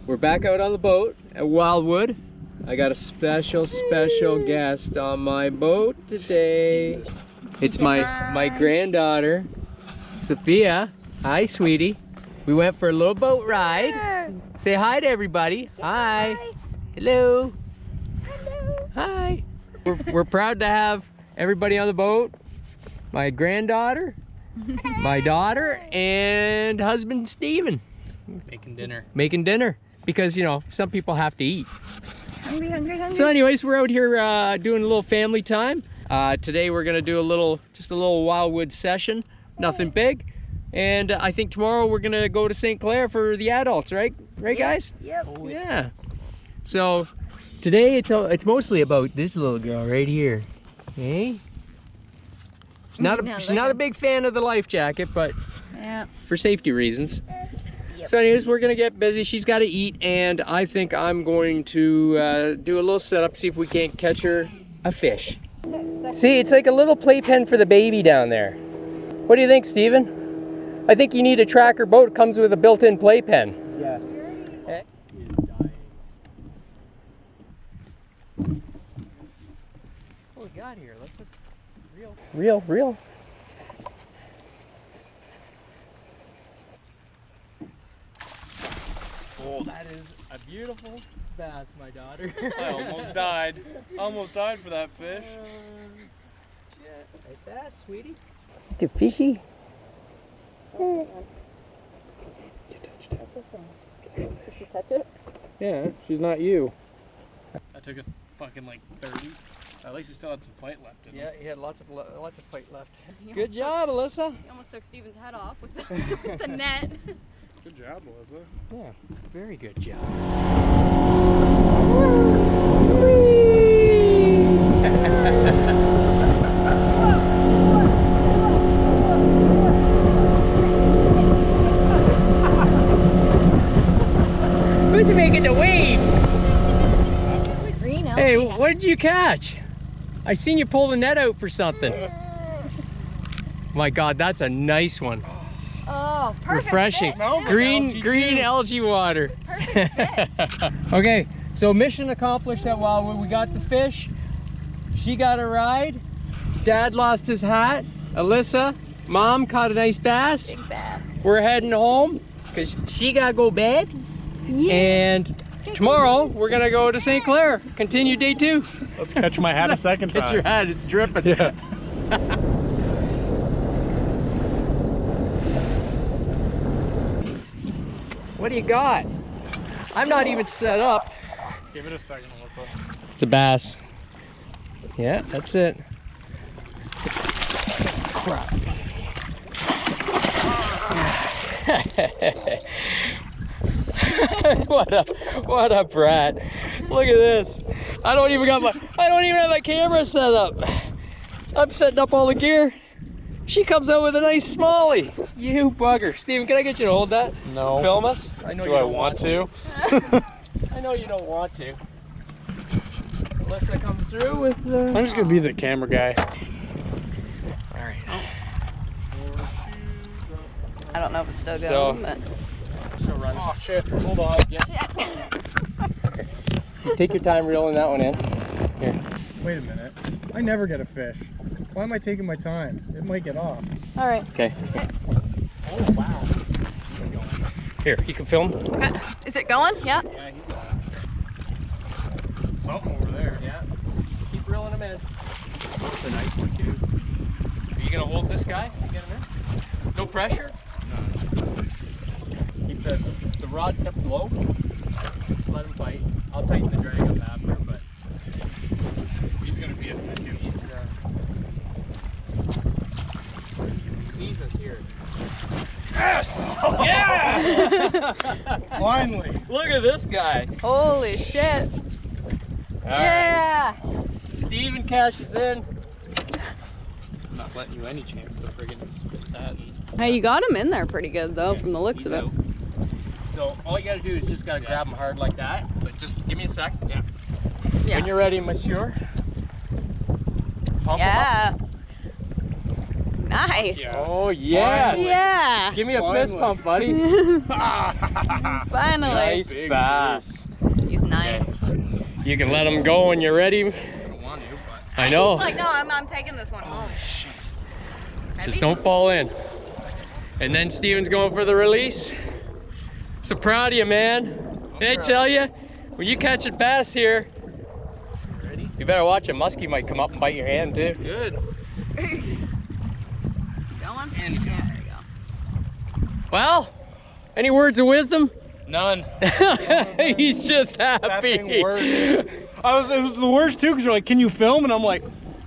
We're back out on the boat at Wildwood. I got a special guest on my boat today. It's my granddaughter, Sophia. Hi, sweetie. We went for a little boat ride. Say hi to everybody. Hi. Hello. Hello. Hi. We're proud to have everybody on the boat. My granddaughter, my daughter, and husband Steven. Making dinner. Because, you know, some people have to eat. Hungry. So anyways, we're out here doing a little family time. Today we're gonna do just a little Wildwood session, nothing big. And I think tomorrow we're gonna go to St. Clair for the adults, right? Right, guys? Yep. Yeah. So today it's mostly about this little girl right here. Okay? She's not a big fan of the life jacket, but yeah, for safety reasons. Yep. So anyways, we're gonna get busy. She's got to eat, and I think I'm going to do a little setup, see if we can't catch her a fish. See, it's like a little playpen for the baby down there. What do you think, Steven? I think you need a tracker boat. It comes with a built-in playpen. Yeah. Okay. What we got here? Let's look. Real. Oh, that is a beautiful bass, my daughter. I almost died. Almost died for that fish. Shit. Nice bass, sweetie. The fishy. Did she touch it? Yeah, she's not you. I took a fucking like 30. At least it still had some fight left in it. Yeah, he had lots of fight left. Good job, Alyssa. He almost took Steven's head off with the net. Good job, Melissa. Yeah, very good job. Who's making the waves? Hey, what did you catch? I seen you pull the net out for something. My God, that's a nice one. Oh, perfect. Refreshing. Fit. Green algae water. Perfect fit. Okay, so mission accomplished at Wildwood. We got the fish. She got a ride. Dad lost his hat. Alyssa, Mom caught a nice bass. Big bass. We're heading home because she gotta go bed. Yeah. And tomorrow we're gonna go to St. Clair. Continue day 2. Let's catch my hat a second time. It's your hat. It's dripping. Yeah. What do you got? I'm not even set up. Give it a second, Melissa. It's a bass. Yeah, that's it. Crap. what a brat. Look at this. I don't even have my camera set up. I'm setting up all the gear. She comes out with a nice smallie. You bugger. Steven, can I get you to hold that? No. Film us? I know Do you I don't want to? I know you don't want to. Alyssa comes through with the... I'm just gonna be the camera guy. Alright. I don't know if it's still So- going, but... So run. Oh shit, hold on. Yeah. Take your time reeling that one in. Here. Wait a minute. I never get a fish. Why am I taking my time? It might get off. All right. Okay. Oh wow. Here, you can film. Okay. Is it going? Yeah. Yeah, he's got it. Something over there. Yeah. Keep reeling him in. That's a nice one too. Are you gonna hold this guy? You get him in? No pressure? No. Keep the rod kept low. Just let him fight. I'll tighten the drag up after, but He's gonna be a second. he's Yeah! Finally. Look at this guy. Holy shit. All Yeah. right. Steven cashes in. I'm not letting you any chance to friggin' spit that. Hey, you got him in there pretty good though, from the looks of it. So all you gotta do is just gotta grab him hard like that. But just give me a sec. Yeah. Yeah. When you're ready, monsieur. Pump him Yeah. Nice. Oh yes. Yeah. Give me a fist pump, buddy. Finally. Nice bass. He's nice. You can let him go when you're ready. I don't want to, but I know. He's like, no, I'm taking this one home. Just Heavy? don't fall in. And then Steven's going for the release. So proud of you, man. Did I tell you, when you catch a bass here, you better watch a muskie might come up and bite your hand too. good. Going? And Yeah, there you go. Well, any words of wisdom? None. He's just That happy. thing worked. It was the worst too, because you're like, can you film? And I'm like,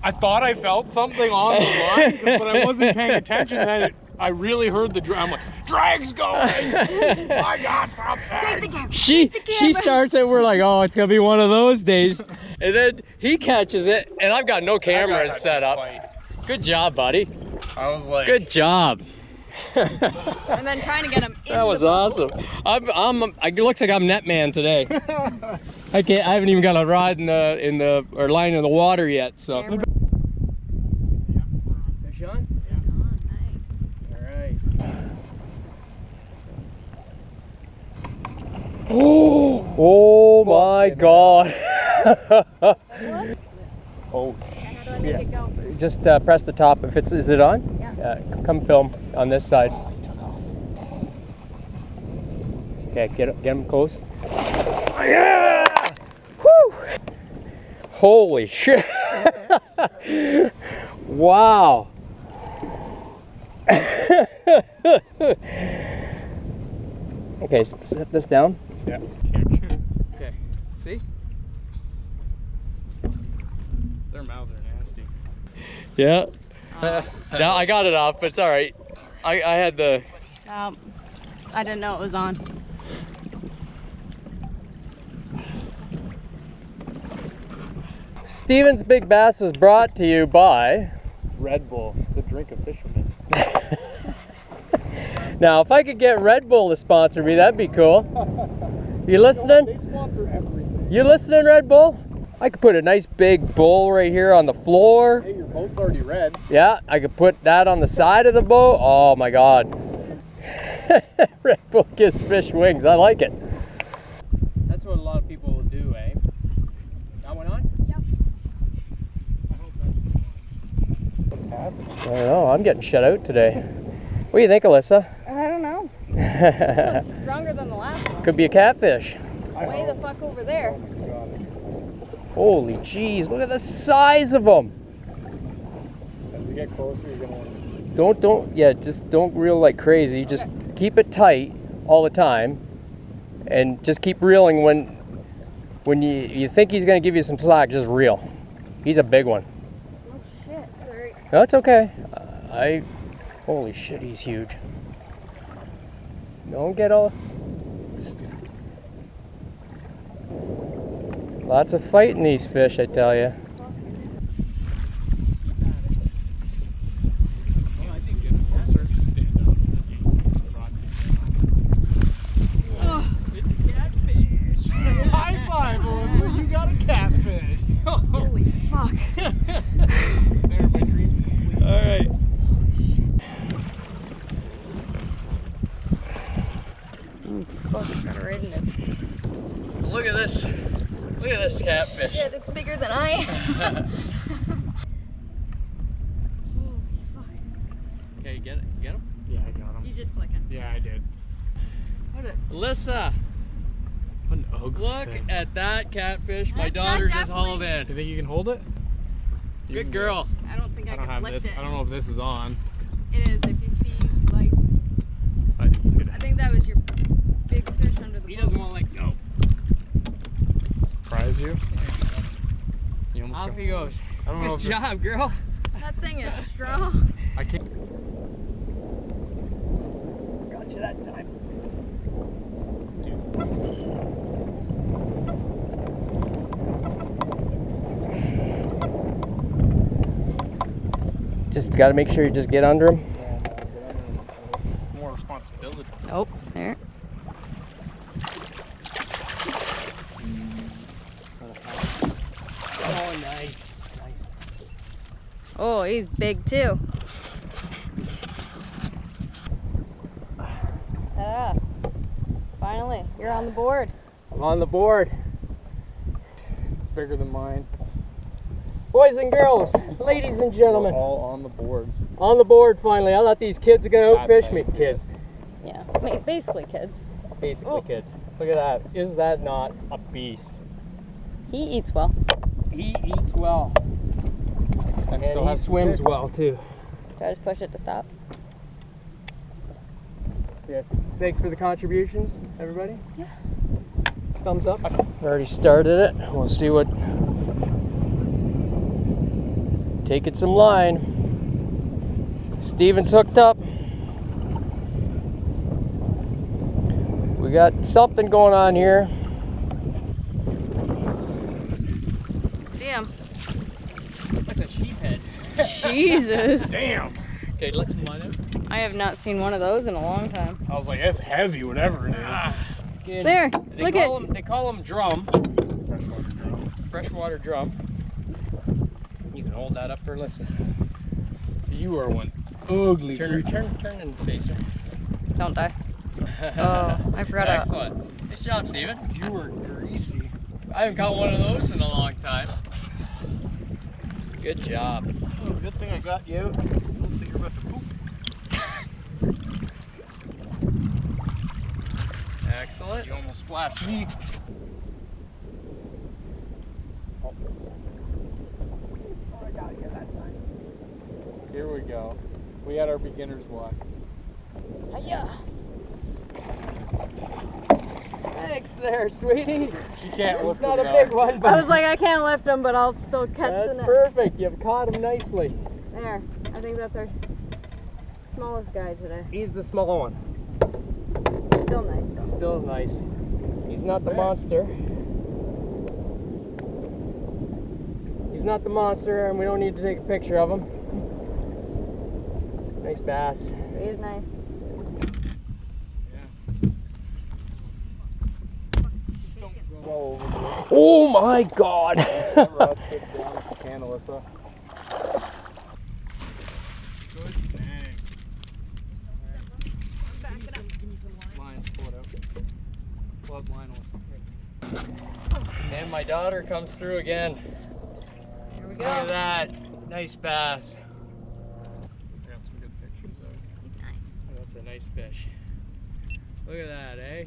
I thought I felt something on the line, but I wasn't paying attention. And then I really heard the drag. I'm like, drag's going. I got something. Take the camera. She starts it, we're like, oh, it's gonna be one of those days. And then he catches it, and I've got no cameras set up. Good job, buddy. I was like, Good job. And then trying to get him in That was the boat. awesome. It looks like I'm netman today. I haven't even got a rod or line in the water yet. So. Camera. Fish on? Oh, nice. Oh my God. Oh. How do I make it go? Just press the top. Is it on? Yeah. Come film on this side. Okay, get him close. Yeah! Woo! Holy shit! Wow! Okay, set this down. Yeah. Okay. See? Their mouths are nasty. Yeah. Now I got it off, but it's all right. I had the. I didn't know it was on. Steven's Big Bass was brought to you by Red Bull, the drink of fishermen. Now, if I could get Red Bull to sponsor me, that'd be cool. You listening? They sponsor everything. You listening, Red Bull? I could put a nice big bowl right here on the floor. Hey, your boat's already red. Yeah, I could put that on the side of the boat. Oh my God. Red Bull gives fish wings. I like it. That's what a lot of people will do, eh? That one on? Yep. I don't know. I'm getting shut out today. What do you think, Alyssa? I don't know. Stronger than the last one. Could be a catfish. Way the fuck over there. Holy jeez, look at the size of them. As we get closer, you're gonna want to. Just don't reel like crazy. Just keep it tight all the time, and just keep reeling when you think he's gonna give you some slack. Just reel. He's a big one. Oh shit. Sorry. No, it's okay. Holy shit, he's huge. Don't get all. Lots of fight in these fish, I tell you. High five, Alyssa, you got a catfish. Holy fuck. There, my dream's complete. All right. Fuck, got right in it. Look at this. Look at this catfish. Shit, it's bigger than I am. Okay, get it. You get him? Yeah, I got him. He's just clicking. Yeah, I did. Alyssa, What an ugly look thing. at that catfish my That's not daughter just definitely- hauled in. Do you think you can hold it? You Good can- girl. I don't think I, I don't can have lift this. it. I don't know if this is on. It is if you see, like, I think you could. I think that was your big fish under the He boat. doesn't want to let go. Surprise you. You almost Off got- he goes. I don't know Good if job, girl. That thing is strong. I can't. you that time. Just got to make sure you just get under him. More responsibility. Oh, there. Oh, nice. Oh, he's big too. Ah, finally, you're on the board. I'm on the board. It's bigger than mine. Boys and girls, ladies and gentlemen, We're all on the board. on the board finally. I let these kids go out That's fish me. nice. Kids, Yeah, basically kids. basically kids. Look at that. Is that not a beast? He eats well. He eats well. And And he swims well too. Do I just push it to stop? Yes. Thanks for the contributions, everybody. Yeah. Thumbs up. I've already started it. We'll see what. Taking some line. Steven's hooked up. We got something going on here. See him. That's a sheephead. Jesus. Damn. Okay, let's mine it. I have not seen one of those in a long time. I was like, it's heavy, whatever it is. Good. There, They look call at. them, they call them drum. Freshwater drum. Freshwater drum. You can hold that up for a listen. You are one ugly Turn creature. and face her. Don't die. Oh, I forgot about. Excellent. Nice job, Steven. You are greasy. I haven't caught one of those in a long time. Good job. Oh, good thing I got you out. Looks like you're about to poop. Excellent. You almost splashed me. Here we go. We had our beginner's luck. Hiya. Thanks there, sweetie. She can't It's lift not it a up. big one, I but was like, I can't lift him, but I'll still catch that's the net. perfect. You've caught him nicely. There. I think that's our smallest guy today. He's the smaller one. Still nice though. Still nice. He's not the monster. He's not the monster, and we don't need to take a picture of him. Nice bass. He's nice. Oh my God! Rod tip down if you can, Alyssa. Good snag. Give me some line. Pull it out. Pull out the line, Alyssa. And my daughter comes through again. Here we Look at go. that. Nice bass. Got some good pictures of it. That's a nice fish. Look at that, eh?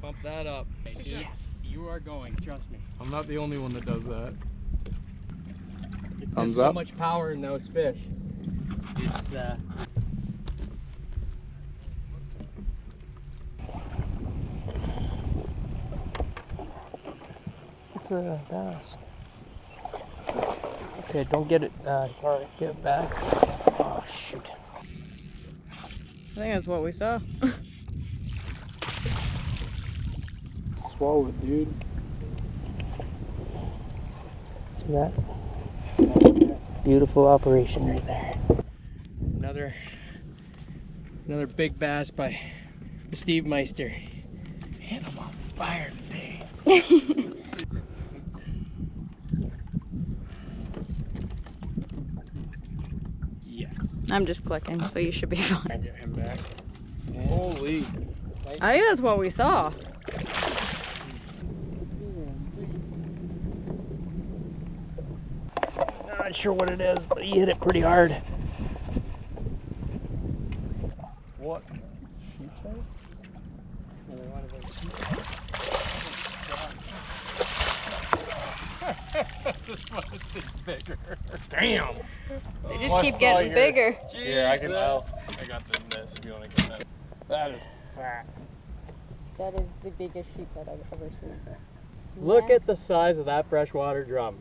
Pump that up. Yes. You are going, trust me. I'm not the only one that does that. There's Thumbs so up. much power in those fish. It's It's a bass. Okay, don't get it. Sorry, get it back. Oh shoot. I think that's what we saw. Swallow it, dude. See that? Beautiful operation right there. Another big bass by Steve Meister. Man, I'm on fire today. Yes. I'm just clicking, so you should be fine. I get him back. Holy. Nice. I think that's what we saw. Not sure what it is, but he hit it pretty hard. What? Sheep head? Another one of those sheep. This one is bigger. Damn. They just keep getting bigger. Yeah, I can tell. I got this if you want to get that. That is fat. That is the biggest sheep that I've ever seen. Look at the size of that freshwater drum,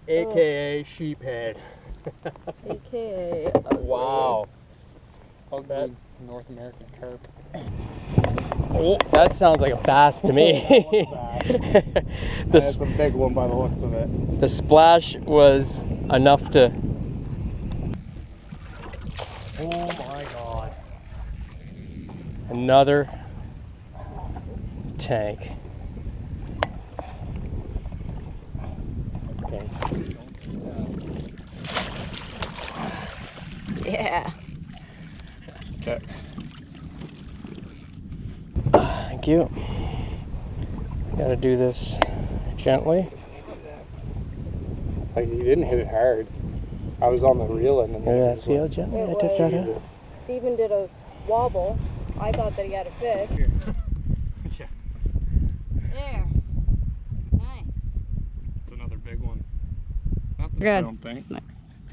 aka sheephead. AKA. Wow. Ugly North American carp. Oh, that sounds like a bass to me. That's a big one by the looks of it. The splash was enough to... Oh my god. Another tank. Okay. Yeah. Okay. Thank you. Gotta do this gently. Like, you didn't hit it hard. I was on the reel and then Yeah, see how gently I took that out? Jesus. Steven did a wobble. I thought that he had a fish. Yeah. There. Nice. It's another big one. Not the Good. film thing.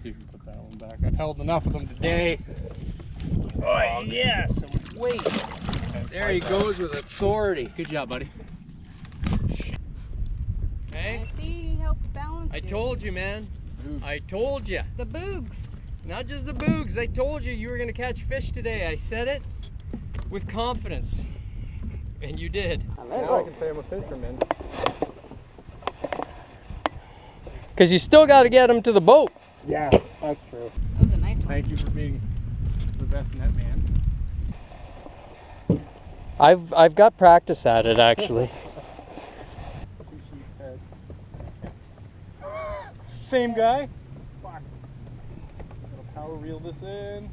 You can put that one back. I've held enough of them today. Oh yeah, some weight. There he goes with authority. Good job, buddy. Hey, I see he helped balance I you. told you, man. I told you. The boogs. Not just the boogs. I told you were gonna catch fish today. I said it with confidence, and you did. Now I can say I'm a fisherman. Cause you still got to get them to the boat. Yeah, that's true. That was a nice one. Thank you for being the best net man. I've got practice at it actually. Same guy. Fuck. Gotta power reel this in.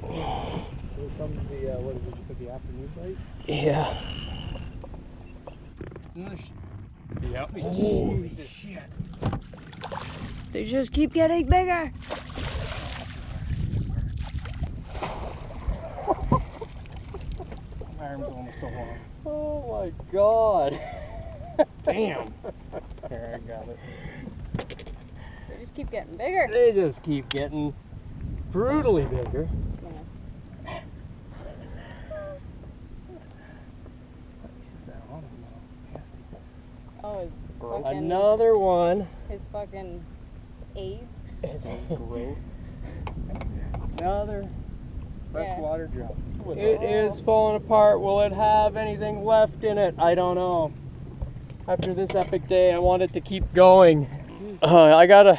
Here comes the what is it? You said the afternoon bite? Yeah. Yep. Holy shit. They just keep getting bigger. My arm's almost so long. Oh my god. Damn. Here, I got it. They just keep getting bigger. They just keep getting brutally bigger. Oh, his fucking, Another one. his fucking AIDS. Is growth. Another freshwater drum. It is falling apart. Will it have anything left in it? I don't know. After this epic day, I want it to keep going. I got a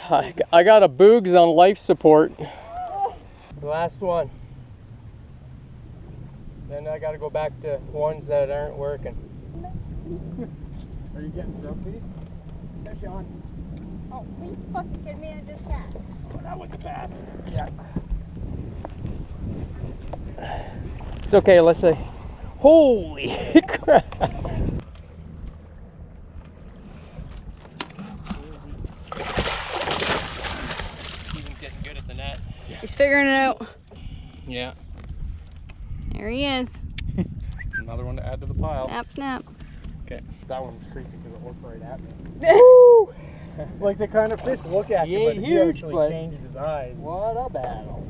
boogs on life support. The last one. Then I got to go back to ones that aren't working. Are you getting grumpy? There, Sean. Oh, please fucking kidding me, I just cast. Oh, that was a bass. Yeah. It's okay, let's say. Holy crap. Steven's getting good at the net. He's figuring it out. Yeah. There he is. Another one to add to the pile. Snap, snap. Okay. That one's creepy because it looked right at me. Woo! Like the kind of fish look at He you, ain't but he huge, actually but- changed his eyes. What a battle.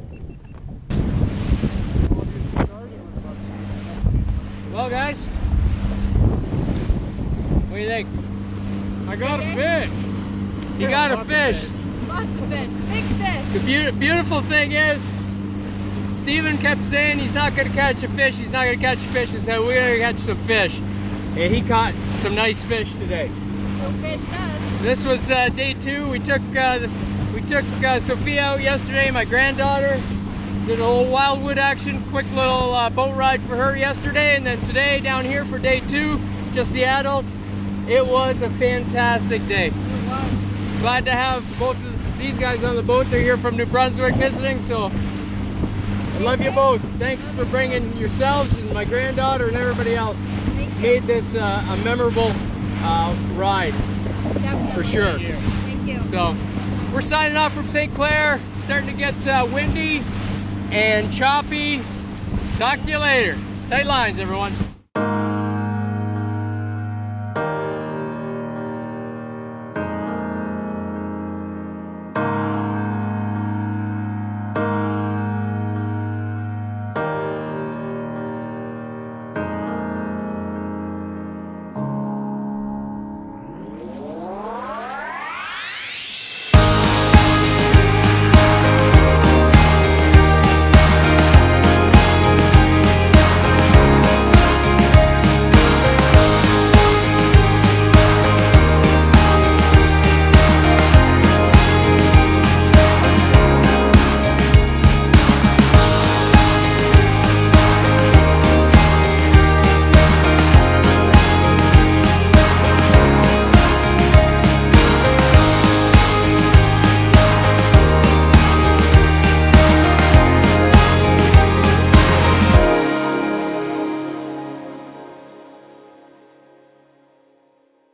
Well, guys, what do you think? I got a fish. You got a fish. Lots of fish. Big fish. The beautiful thing is, Steven kept saying he's not going to catch a fish. He's not going to catch a fish. He said we're going to catch some fish, and he caught some nice fish today. No fish does. This was day 2. We took Sophia out yesterday, my granddaughter. Did a little Wildwood action, quick little boat ride for her yesterday, and then today down here for day 2, just the adults. It was a fantastic day. It was. Glad to have both of these guys on the boat. They're here from New Brunswick visiting, so I love you both. Thanks for bringing yourselves and my granddaughter and everybody else. Made this a memorable ride, Definitely. for sure. Thank you. So we're signing off from St. Clair. It's starting to get windy and choppy. Talk to you later. Tight lines, everyone.